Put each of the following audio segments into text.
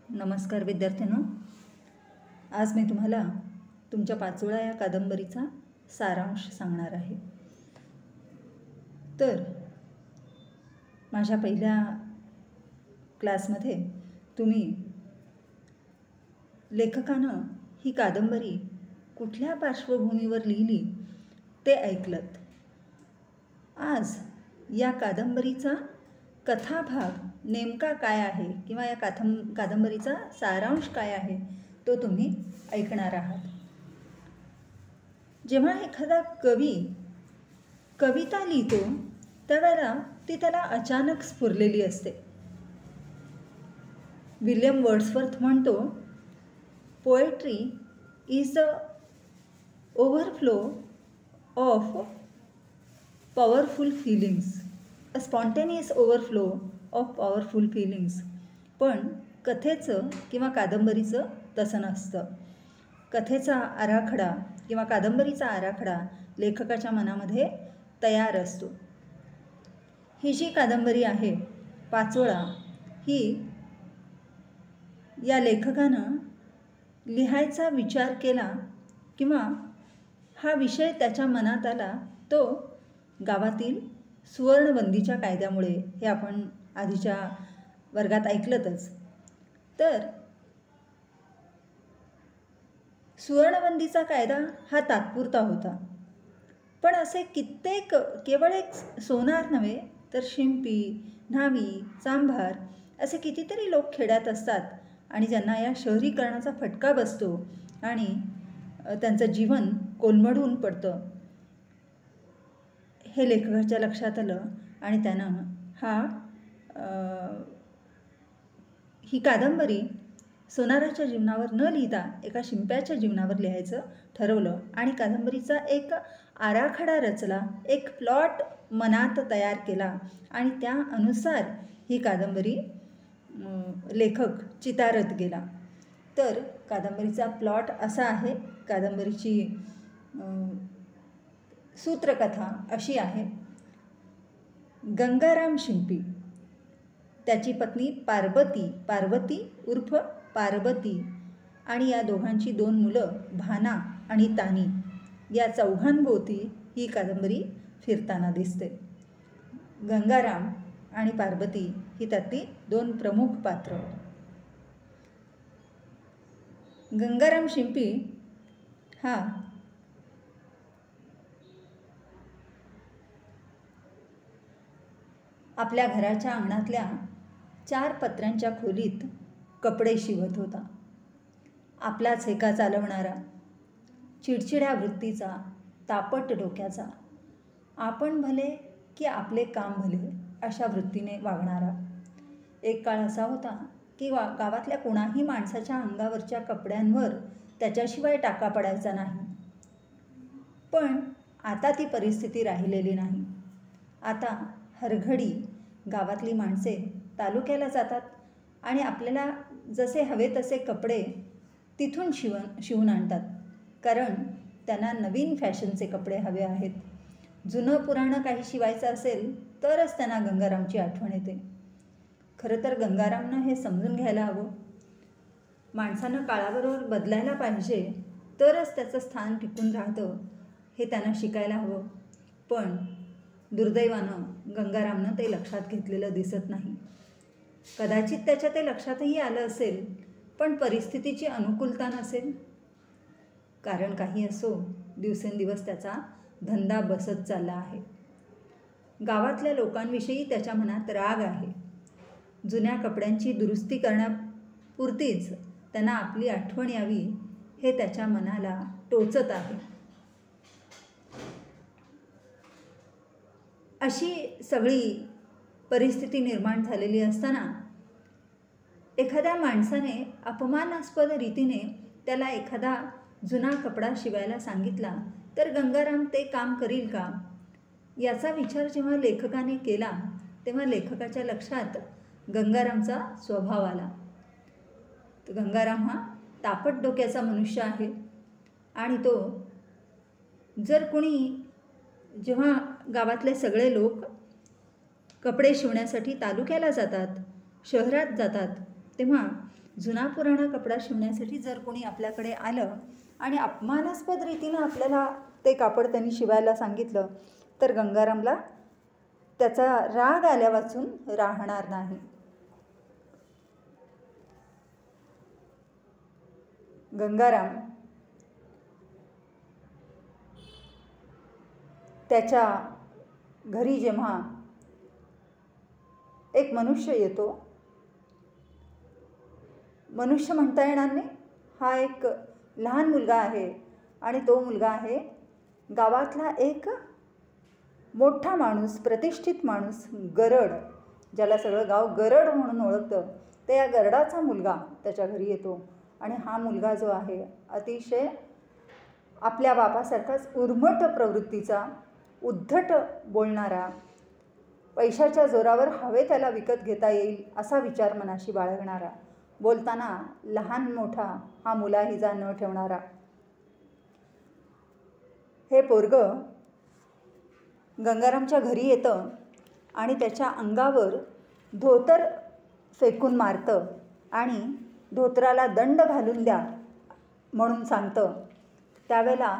नमस्कार विद्यार्थ्यांनो, आज मी तुम्हाला तुमच्या पाचोळा या कादंबरीचा सारांश सांगणार आहे. तर माझ्या पहिल्या क्लासमध्ये तुम्ही लेखकानं ही कादंबरी कुठल्या पार्श्वभूमीवर लिहिली ते ऐकलत. आज या कादंबरीचा कथाभाग नेमका काय आहे किंवा या कादंबरीचा सारांश काय आहे तो तुम्ही ऐकणार आहात. जेव्हा एखादा कवी कविता लिहितो त्यावेळेला ती त्याला अचानक स्फुरलेली असते. विल्यम वर्ड्सवर्थ म्हणतो, poetry is the overflow of powerful feelings, a spontaneous overflow of powerful feelings. पण कथेचं किंवा कादंबरीचं तसं नसतं. कथेचा आराखडा किंवा कादंबरीचा आराखडा लेखकाच्या मनामध्ये तयार असतो. ही जी कादंबरी आहे पाचोळा, ही या लेखकानं लिहायचा विचार केला किंवा हा विषय त्याच्या मनात आला तो गावातील सुवर्णबंदीच्या कायद्यामुळे. हे आपण आधीच्या वर्गात ऐकलंतच. तर सुवर्णबंदीचा कायदा हा तात्पुरता होता, पण असे कित्येक, केवळ एक सोनार नव्हे तर शिंपी, न्हावी, चांभार असे कितीतरी लोक खेड्यात असतात आणि ज्यांना या शहरीकरणाचा फटका बसतो आणि त्यांचं जीवन कोलमडून पडतं. हे लेखकाच्या लक्षात आलं आणि त्यानं ही कादंबरी सोनाराच्या जीवनावर न लिहिता एका शिंप्याच्या जीवनावर लिहायचं ठरवलं आणि कादंबरीचा एक आराखडा रचला, एक प्लॉट मनात तयार केला आणि त्या अनुसार ही कादंबरी लेखक चितारत गेला. तर कादंबरीचा प्लॉट असा आहे, कादंबरीची सूत्रकथा अशी आहे. गंगाराम शिंपी, त्याची पत्नी पार्वती उर्फ पार्वती आणि या दोघांची 2 मुलं भाना आणि तानी, या चौघांभोवती ही कादंबरी फिरताना दिसते. गंगाराम आणि पार्वती ही त्यातली 2 प्रमुख पात्र. गंगाराम शिंपी हा आपल्या घराच्या अंगणातल्या 4 पत्र्यांच्या खोलीत कपडे शिवत होता. आपलाच हेका चालवणारा, चिडचिड्या वृत्तीचा, तापट डोक्याचा, आपण भले की आपले काम भले अशा वृत्तीने वागणारा. एक काळ असा होता की गावातल्या कोणाही माणसाच्या अंगावरच्या कपड्यांवर त्याच्याशिवाय टाका पडायचा नाही. पण आता ती परिस्थिती राहिलेली नाही. आता हरघडी गावातली माणसे तालुक्याला जातात आणि आपल्याला जसे हवे तसे कपडे तिथून शिवून आणतात, कारण त्यांना नवीन फॅशनचे कपडे हवे आहेत. जुनं पुराणं काही शिवायचं असेल तरच त्यांना गंगारामची आठवण येते. खरं तर गंगारामनं हे समजून घ्यायला हवं. माणसानं काळाबरोबर बदलायला पाहिजे तरच त्याचं स्थान टिकून राहतं, हे त्यांना शिकायला हवं. पण दुर्दैवानं गंगारामनं ते लक्षात घेतलेलं दिसत नाही. कदाचित त्याच्या ते लक्षातही आलं असेल, पण परिस्थितीची अनुकूलता नसेल. कारण काही असो, दिवसेंदिवस त्याचा धंदा बसत चालला आहे. गावातल्या लोकांविषयी त्याच्या मनात राग आहे. जुन्या कपड्यांची दुरुस्ती करण्यापुरतीच त्यांना आपली आठवण यावी हे त्याच्या मनाला टोचत आहे. अशी सगळी परिस्थिती निर्माण झालेली असताना एखाद्या माणसाने अपमानास्पद रीतीने त्याला एखादा जुना कपडा शिवायला सांगितला तर गंगाराम ते काम करील का, याचा विचार जेव्हा लेखकाने केला तेव्हा लेखकाच्या लक्षात गंगारामचा स्वभाव आला. तर गंगाराम हा तापट डोक्याचा मनुष्य आहे आणि तो जर कोणी जेव्हा गावातले सगळे लोक कपडे शिवण्यासाठी तालुक्याला जातात, शहरात जातात, तेव्हा जुना पुराणा कपडा शिवण्यासाठी जर कोणी आपल्याकडे आलं आणि अपमानास्पद रीतीनं आपल्याला ते कापड त्यांनी शिवायला सांगितलं तर गंगारामला त्याचा राग आल्यावाचून राहणार नाही. गंगाराम त्याच्या घरी जेव्हा एक मनुष्य येतो, मनुष्य म्हणता येणार नाही, हा एक लहान मुलगा आहे आणि तो मुलगा आहे गावातला एक मोठा माणूस, प्रतिष्ठित माणूस, गरड, ज्याला सगळं गाव गरड म्हणून ओळखतं, ते या गरडाचा मुलगा त्याच्या घरी येतो. आणि हा मुलगा जो आहे अतिशय आपल्या बापासारखाच उर्मट प्रवृत्तीचा, उद्धट बोलणारा, पैशाच्या जोरावर हवे त्याला विकत घेता येईल असा विचार मनाशी बाळगणारा, बोलताना लहान मोठा हा मुलाहिजा न ठेवणारा, हे पोरगं गंगारामच्या घरी येतं आणि त्याच्या अंगावर धोतर फेकून मारतं आणि धोतराला दंड घालून द्या म्हणून सांगतं. त्यावेळेला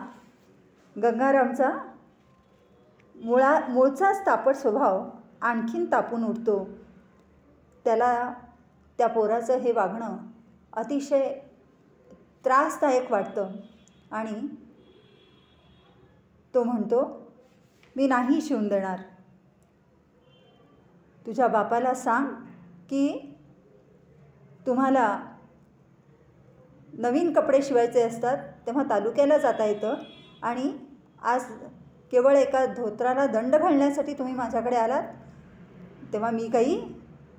गंगारामचा मूळचाच तापट स्वभाव आणखीन तापून उठतो. त्याला त्या पोराचं हे वागणं अतिशय त्रासदायक वाटतं आणि तो म्हणतो, मी नाही शिवून देणार. तुझ्या बापाला सांग की तुम्हाला नवीन कपडे शिवायचे असतात तेव्हा तालुक्याला जाता येतं आणि आज केवळ एका धोत्राला दंड घालण्यासाठी तुम्ही माझ्याकडे आलात, तेव्हा मी काही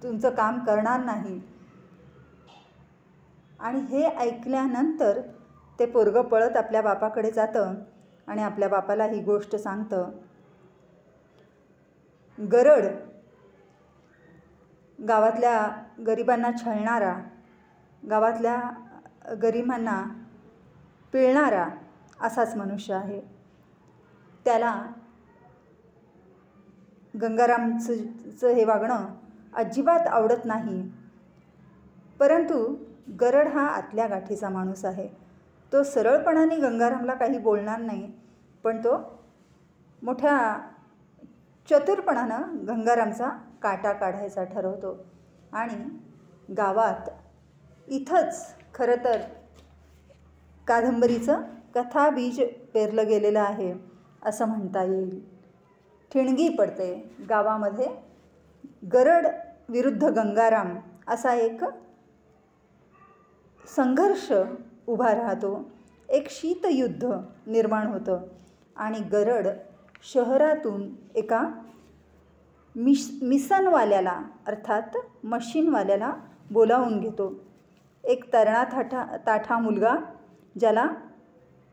तुमचं काम करणार नाही. आणि हे ऐकल्यानंतर ते पोरगं पळत आपल्या बापाकडे जातं आणि आपल्या बापाला ही गोष्ट सांगतं. गरड गावातल्या गरिबांना छळणारा, गावातल्या गरिबांना पिळणारा असाच मनुष्य आहे. त्याला गंगारामचं हे वागणं अजिबात आवडत नाही. परंतु गरड हा आतल्या गाठीचा माणूस आहे. तो सरळपणाने गंगारामला काही बोलणार नाही, पण तो मोठ्या चतुरपणानं गंगारामचा काटा काढायचा ठरवतो. आणि गावात इथंच खरं तर कादंबरीचं कथाबीज पेरलं गेलेलं आहे असं म्हणता येईल. ठिणगी पडते गावामध्ये. गरड विरुद्ध गंगाराम असा एक संघर्ष उभा राहतो. एक शीतयुद्ध निर्माण होतं आणि गरड शहरातून एका मिसनवाल्याला अर्थात मशीनवाल्याला बोलावून घेतो. एक तरणा ताठा मुलगा ज्याला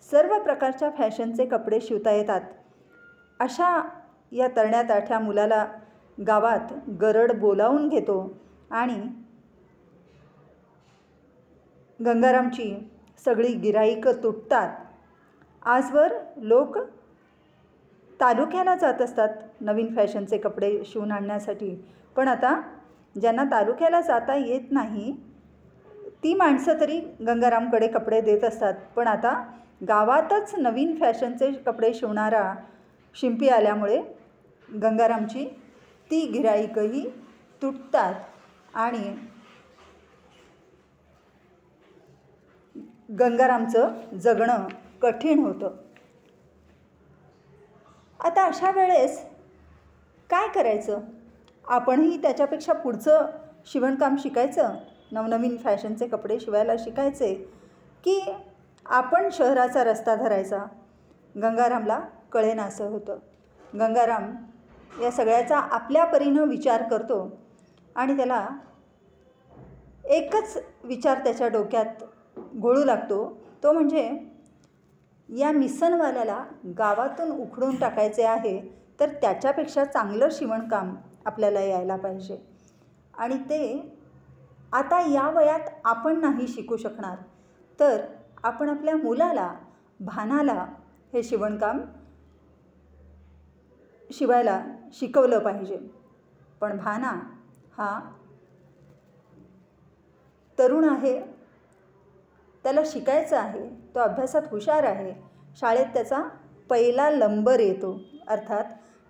सर्व प्रकारच्या फॅशनचे कपडे शिवता येतात, अशा या तरण्या ताठ्या मुलाला गावात गरड बोलावून घेतो आणि गंगारामची सगळी गिऱ्हाईकं तुटतात. आजवर लोक तालुक्याला जात असतात नवीन फॅशनचे कपडे शिवून आणण्यासाठी, पण आता ज्यांना तालुक्याला जाता येत नाही ती माणसं तरी गंगारामकडे कपडे देत असतात. पण आता गावातच नवीन फॅशनचे कपडे शिवणारा शिंपी आल्यामुळे गंगारामची ती गिऱ्हाईकही तुटतात आणि गंगारामचं जगणं कठीण होतं. आता अशा वेळेस काय करायचं? आपणही त्याच्यापेक्षा पुढचं शिवणकाम शिकायचं, नवनवीन फॅशनचे कपडे शिवायला शिकायचे, की आपण शहराचा रस्ता धरायचा? गंगारामला कळेनासं होतं. गंगाराम या सगळ्याचा आपल्या परीनं विचार करतो आणि त्याला एकच विचार त्याच्या डोक्यात घोळू लागतो, तो म्हणजे या मिसनवाल्याला गावातून उखडून टाकायचे आहे, तर त्याच्यापेक्षा चांगलं शिवणकाम आपल्याला यायला पाहिजे. आणि ते आता या वयात आपण नाही शिकू शकणार, तर आपण आपल्या मुलाला, भानाला हे शिवणकाम शिवायला शिकवलं पाहिजे. पण भाना हा तरुण आहे, त्याला शिकायचं आहे, तो अभ्यासात हुशार आहे, शाळेत त्याचा पहिला नंबर येतो, अर्थात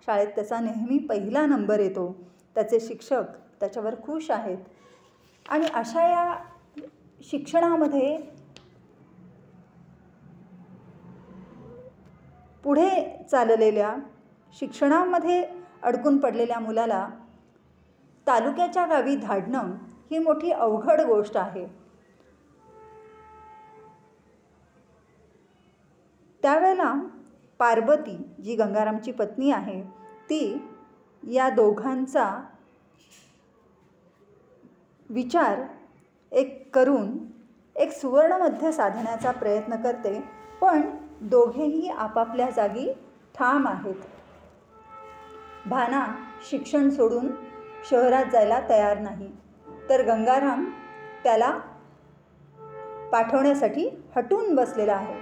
शाळेत त्याचा नेहमी पहिला नंबर येतो, त्याचे शिक्षक त्याच्यावर खुश आहेत. आणि अशा या शिक्षणामध्ये पुढे चाललेल्या, शिक्षणामध्ये अडकून पडलेल्या मुलाला तालुक्याच्या गावी धाडणं ही मोठी अवघड गोष्ट आहे. त्यावेळेला पार्वती, जी गंगारामची पत्नी आहे, ती या दोघांचा विचार करून एक सुवर्णमध्य साधण्याचा प्रयत्न करते, पण दोघेही आपापल्या जागी ठाम आहेत. भाना शिक्षण सोडून शहरात जायला तयार नाही, तर गंगाराम त्याला पाठवण्यासाठी हटून बसलेला आहे.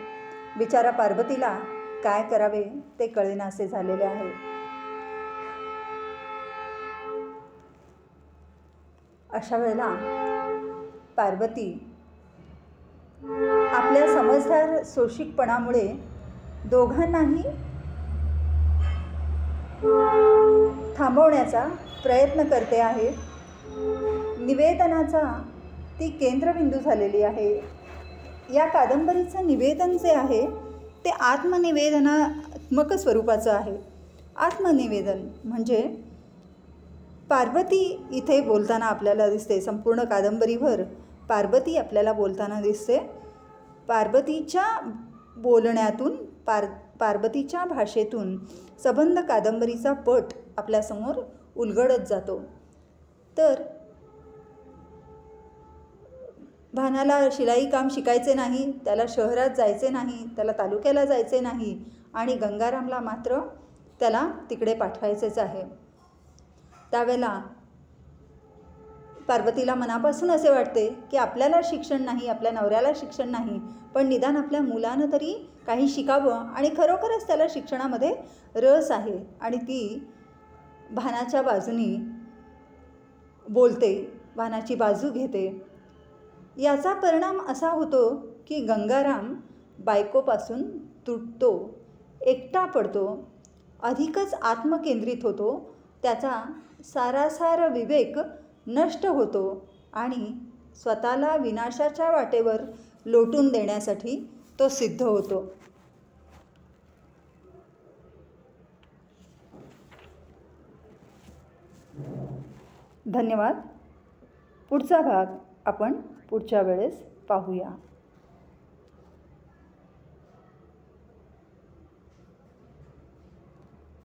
बिचारा पार्वतीला काय करावे ते कळेनासे झालेले आहे. अशा वेळेला पार्वती आपल्या समजदार सोशिकपणामुळे दोघांनाही थांबवण्याचा प्रयत्न करते आहे. निवेदनाचा ती केंद्रबिंदू झालेली आहे. या कादंबरीचं निवेदन जे आहे ते आत्मनिवेदनात्मक स्वरूपाचं आहे. आत्मनिवेदन म्हणजे पार्वती इथे बोलताना आपल्याला दिसते. संपूर्ण कादंबरीभर पार्वती आपल्याला बोलताना दिसते. पार्वतीच्या बोलण्यातून, पार्वतीच्या भाषेतून सबंध कादंबरीचा पट आपल्यासमोर उलगडत जातो. तर भानाला शिलाई काम शिकायचे नाही, त्याला शहरात जायचे नाही, त्याला तालुक्याला जायचे नाही, आणि गंगारामला मात्र त्याला तिकडे पाठवायचेच आहे. त्यावेळेला पार्वतीला मनापासून असे वाटते की आपल्याला शिक्षण नाही, आपल्या नवऱ्याला शिक्षण नाही, पण निदान आपल्या मुलानं तरी काही शिकावं. आणि खरोखरच त्याला शिक्षणामध्ये रस आहे आणि ती भानाच्या बाजूनी बोलते, भानाची बाजू घेते. याचा परिणाम असा होतो की गंगाराम बायकोपासून तुटतो, एकटा पडतो, अधिकच आत्मकेंद्रित होतो, त्याचा सारासार विवेक नष्ट होतो आणि स्वतःला विनाशाच्या वाटेवर लोटून देण्यासाठी तो सिद्ध होतो. धन्यवाद. पुढचा भाग आपण पुढच्या वेळेस पाहूया.